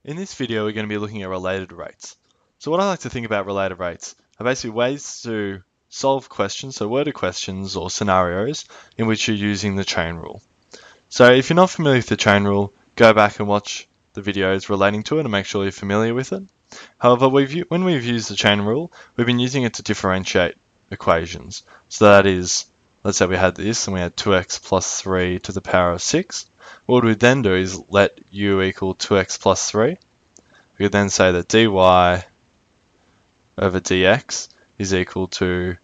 In this video, we're going to be looking at related rates. So what I like to think about related rates are basically ways to solve questions, so worded questions or scenarios in which you're using the chain rule. So if you're not familiar with the chain rule, go back and watch the videos relating to it and make sure you're familiar with it. However, when we've used the chain rule, we've been using it to differentiate equations. So that is, let's say we had this and we had 2x plus 3 to the power of 6. What we would then do is let u equal 2x plus 3. We could then say that dy over dx is equal to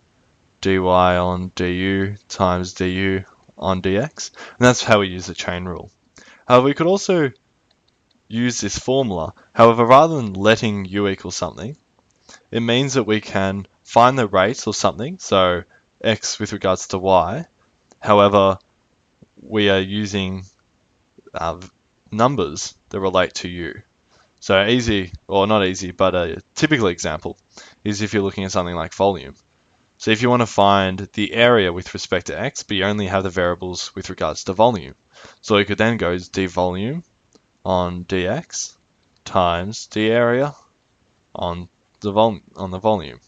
dy on du times du on dx. And that's how we use the chain rule. However, we could also use this formula. However, rather than letting u equal something, it means that we can find the rate or something, so x with regards to y. However, we are using numbers that relate to u. So easy, or not easy, but a typical example is if you're looking at something like volume. So if you want to find the area with respect to x, but you only have the variables with regards to volume. So you could then go d volume on dx times d area on the volume.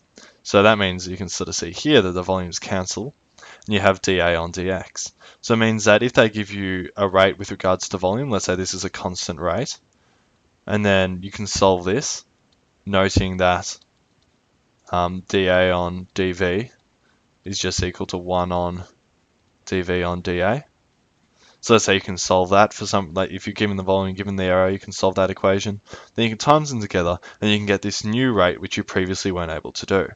So that means you can sort of see here that the volumes cancel, and you have dA on dx. So it means that if they give you a rate with regards to volume, let's say this is a constant rate, and then you can solve this, noting that dA on dV is just equal to 1 on dV on dA. So let's say you can solve that for some, like if you're given the volume, given the area, you can solve that equation. Then you can times them together, and you can get this new rate which you previously weren't able to do.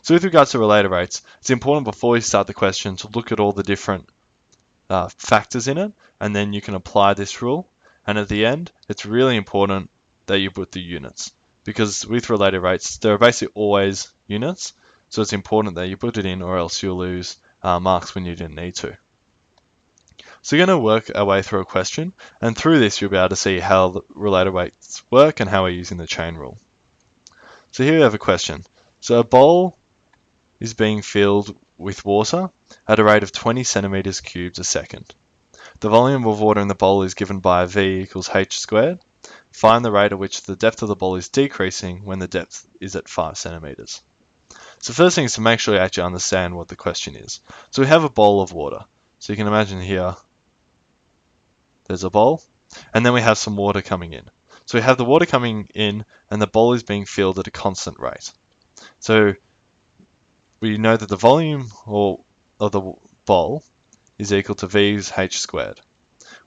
So with regards to related rates, it's important before you start the question to look at all the different factors in it, and then you can apply this rule. And at the end, it's really important that you put the units, because with related rates, there are basically always units. So it's important that you put it in, or else you'll lose marks when you didn't need to. So we're going to work our way through a question, and through this you'll be able to see how the related rates work and how we're using the chain rule. So here we have a question. So a bowl is being filled with water at a rate of 20 centimeters cubed a second. The volume of water in the bowl is given by V equals h squared. Find the rate at which the depth of the bowl is decreasing when the depth is at 5 centimeters. So first thing is to make sure you actually understand what the question is. So we have a bowl of water. So you can imagine here, there's a bowl, and then we have some water coming in. So we have the water coming in, and the bowl is being filled at a constant rate. So we know that the volume of the bowl is equal to V's h squared,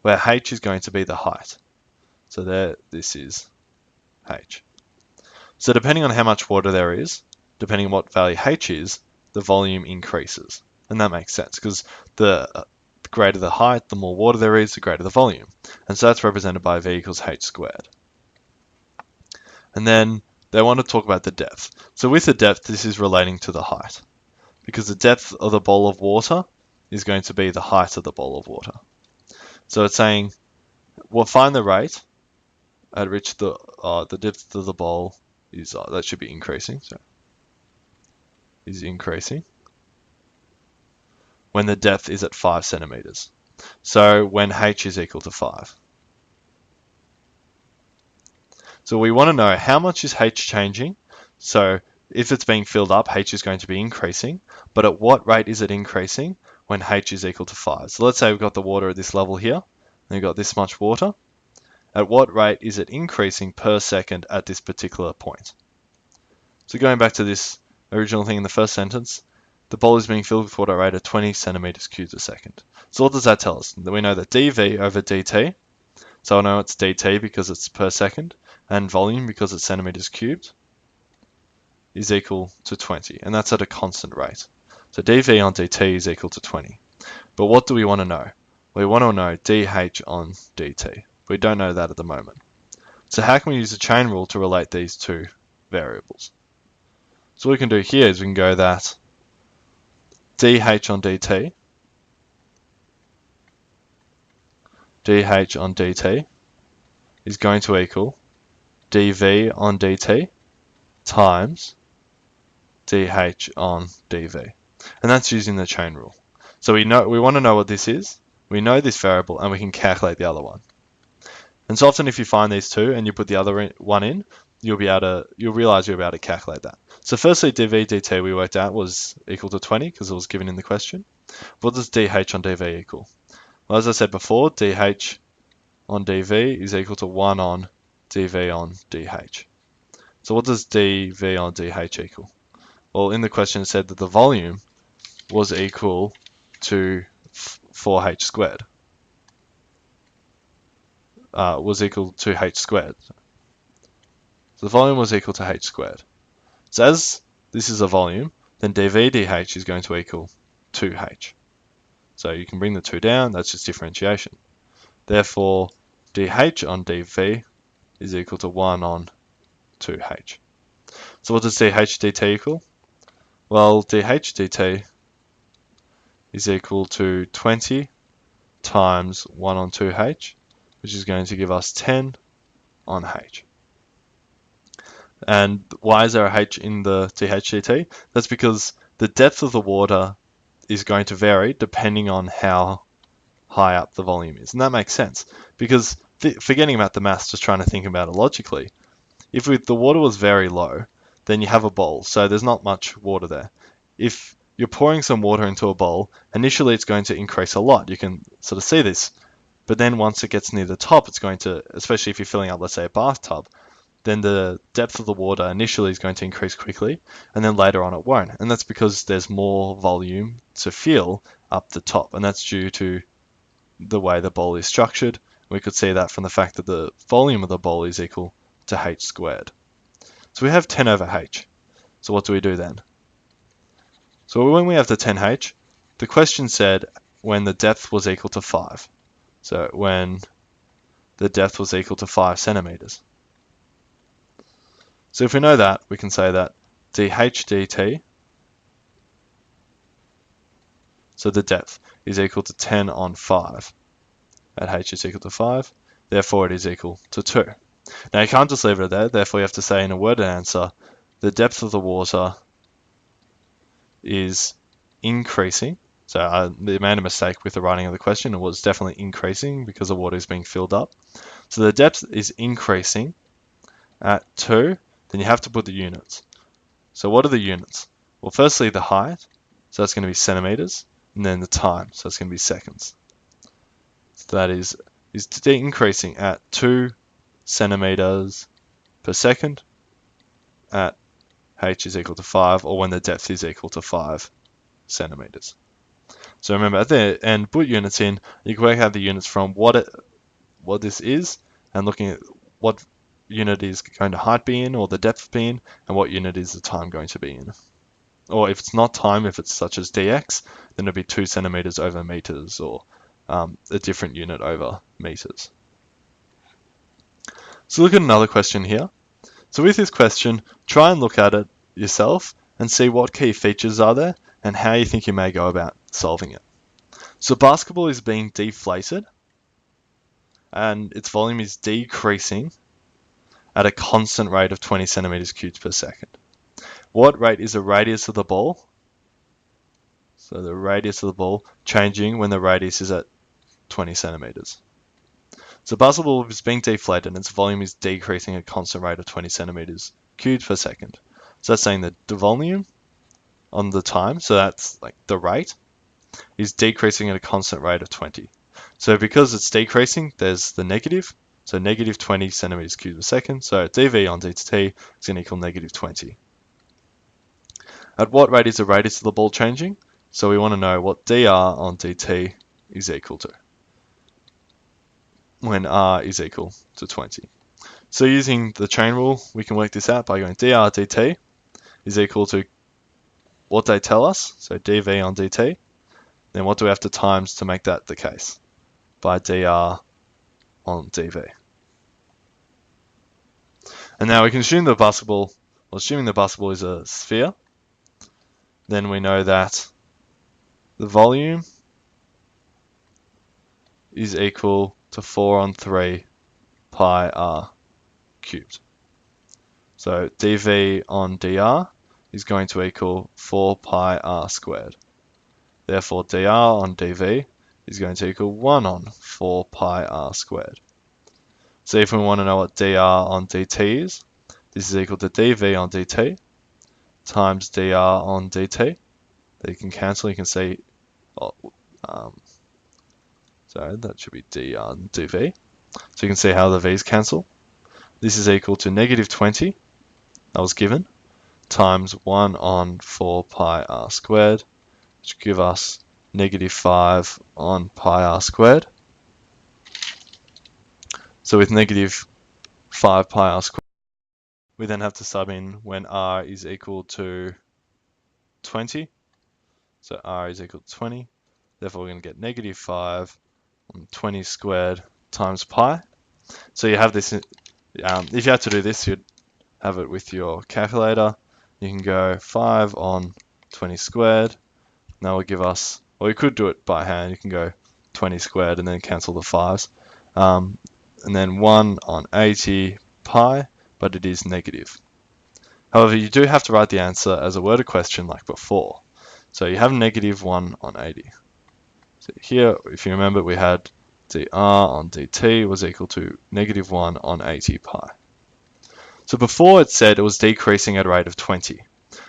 where h is going to be the height. So there, this is h. So depending on how much water there is, depending on what value h is, the volume increases. And that makes sense, because the greater the height, the more water there is, the greater the volume. And so that's represented by V equals h squared. And then they want to talk about the depth. So with the depth, this is relating to the height, because the depth of the bowl of water is going to be the height of the bowl of water. So it's saying, we'll find the rate at which the depth of the bowl is, that should be increasing, so is increasing when the depth is at 5 centimeters. So when h is equal to 5. So we want to know how much is h changing. So if it's being filled up, h is going to be increasing, but at what rate is it increasing when h is equal to 5? So let's say we've got the water at this level here, and we've got this much water. At what rate is it increasing per second at this particular point? So going back to this original thing in the first sentence, the bowl is being filled with water at a rate of 20 centimeters cubed a second. So what does that tell us? We know that dV over dt, so I know it's dt because it's per second, and volume because it's centimeters cubed, is equal to 20, and that's at a constant rate. So dV on dt is equal to 20. But what do we want to know? We want to know dH on dt. We don't know that at the moment. So how can we use the chain rule to relate these two variables? So what we can do here is we can go that dH on dt is going to equal dV on dt times dH on dV. And that's using the chain rule. So we want to know what this is, we know this variable, and we can calculate the other one. And so often if you find these two and you put the other one in, you'll realize you'll be able to calculate that. So firstly, dv dt we worked out was equal to 20 because it was given in the question. What does dh on dv equal? Well, as I said before, dh on dv is equal to 1 on dv on dh. So what does dv on dh equal? Well, in the question it said that the volume was equal to 4h squared. Was equal to h squared. So the volume was equal to h squared. So as this is a volume, then dv dh is going to equal 2h. So you can bring the 2 down, that's just differentiation. Therefore, dh on dv is equal to 1 on 2h. So what does dh dt equal? Well, dh dt is equal to 20 times 1 on 2h, which is going to give us 10 on h. And why is there a h in the dh dt? That's because the depth of the water is going to vary depending on how high up the volume is. And that makes sense because forgetting about the maths, just trying to think about it logically, if the water was very low, then you have a bowl, so there's not much water there. If you're pouring some water into a bowl, initially it's going to increase a lot. You can sort of see this. But then once it gets near the top, it's going to, especially if you're filling up, let's say, a bathtub, then the depth of the water initially is going to increase quickly, and then later on it won't. And that's because there's more volume to fill up the top, and that's due to the way the bowl is structured. We could see that from the fact that the volume of the bowl is equal to h squared. So we have 10 over h. So what do we do then? So when we have the 10h, the question said when the depth was equal to 5. So when the depth was equal to 5 centimeters. So if we know that, we can say that dh dt, so the depth, is equal to 10 on 5. At h is equal to 5, therefore it is equal to 2. Now you can't just leave it there, therefore you have to say in a worded answer, the depth of the water is increasing. So I made a mistake with the writing of the question. It was definitely increasing because the water is being filled up. So the depth is increasing at 2, then you have to put the units. So what are the units? Well, firstly the height, so that's going to be centimeters, and then the time, so it's going to be seconds. So that is increasing at 2 centimeters per second at h is equal to 5, or when the depth is equal to 5 centimeters. So remember at the end, put units in. You can work out the units from what this is, and looking at what unit is going to height be in, or the depth be in, and what unit is the time going to be in. Or if it's not time, if it's such as dx, then it'll be 2 centimeters over meters, or a different unit over meters. So look at another question here. So with this question, try and look at it yourself and see what key features are there and how you think you may go about solving it. So basketball is being deflated and its volume is decreasing at a constant rate of 20 centimeters cubed per second. What rate is the radius of the ball? So the radius of the ball changing when the radius is at 20 centimeters. So basketball is being deflated and its volume is decreasing at a constant rate of 20 centimeters cubed per second. So that's saying that the volume on the time, so that's like the rate, is decreasing at a constant rate of 20. So because it's decreasing, there's the negative, so negative 20 centimeters cubed per second. So dv on dt is going to equal negative 20. At what rate is the radius of the ball changing? So we want to know what dr on dt is equal to when r is equal to 20. So using the chain rule, we can work this out by going dr dt is equal to what they tell us, so dv on dt. Then what do we have to times to make that the case? By dr on dv. And now we can assume the basketball, well, assuming the basketball is a sphere, then we know that the volume is equal to 4 on 3 pi r cubed. So dv on dr is going to equal 4 pi r squared. Therefore dr on dv is going to equal 1 on 4 pi r squared. So if we want to know what dr on dt is, this is equal to dv on dt times dr on dt. They can cancel. You can see, oh, sorry, that should be dr on dv. So you can see how the v's cancel. This is equal to negative 20, that was given, times 1 on 4 pi r squared, which give us negative 5 on pi r squared. So with negative 5 pi r squared, we then have to sub in when r is equal to 20. So r is equal to 20. Therefore, we're going to get negative 5 on 20 squared times pi. So you have this, if you had to do this, you'd have it with your calculator. You can go 5 on 20 squared. That will give us, or you could do it by hand. You can go 20 squared and then cancel the 5s. And then 1 on 80 pi, but it is negative. However, you do have to write the answer as a worded question like before. So you have negative 1 on 80. So here, if you remember, we had dr on dt was equal to negative 1 on 80 pi. So before it said it was decreasing at a rate of 20.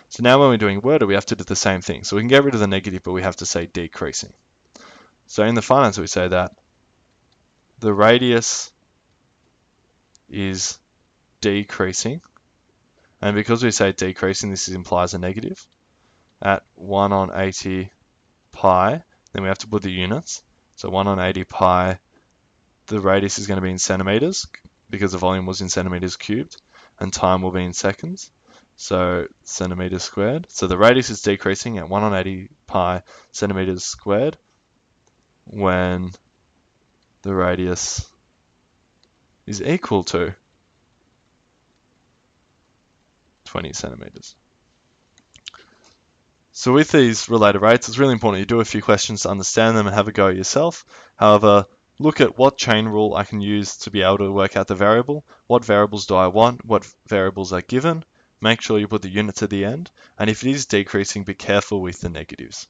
So now when we're doing worded, we have to do the same thing. So we can get rid of the negative, but we have to say decreasing. So in the final answer, we say that the radius is decreasing. And because we say decreasing, this implies a negative. At 1 on 80 pi, then we have to put the units. So 1 on 80 pi, the radius is going to be in centimeters because the volume was in centimeters cubed, and time will be in seconds. So centimeters squared. So the radius is decreasing at 1 on 80 pi centimeters squared when the radius is equal to 20 centimeters. So with these related rates, it's really important you do a few questions to understand them and have a go yourself. However, look at what chain rule I can use to be able to work out the variable. What variables do I want? What variables are given? Make sure you put the units at the end. And if it is decreasing, be careful with the negatives.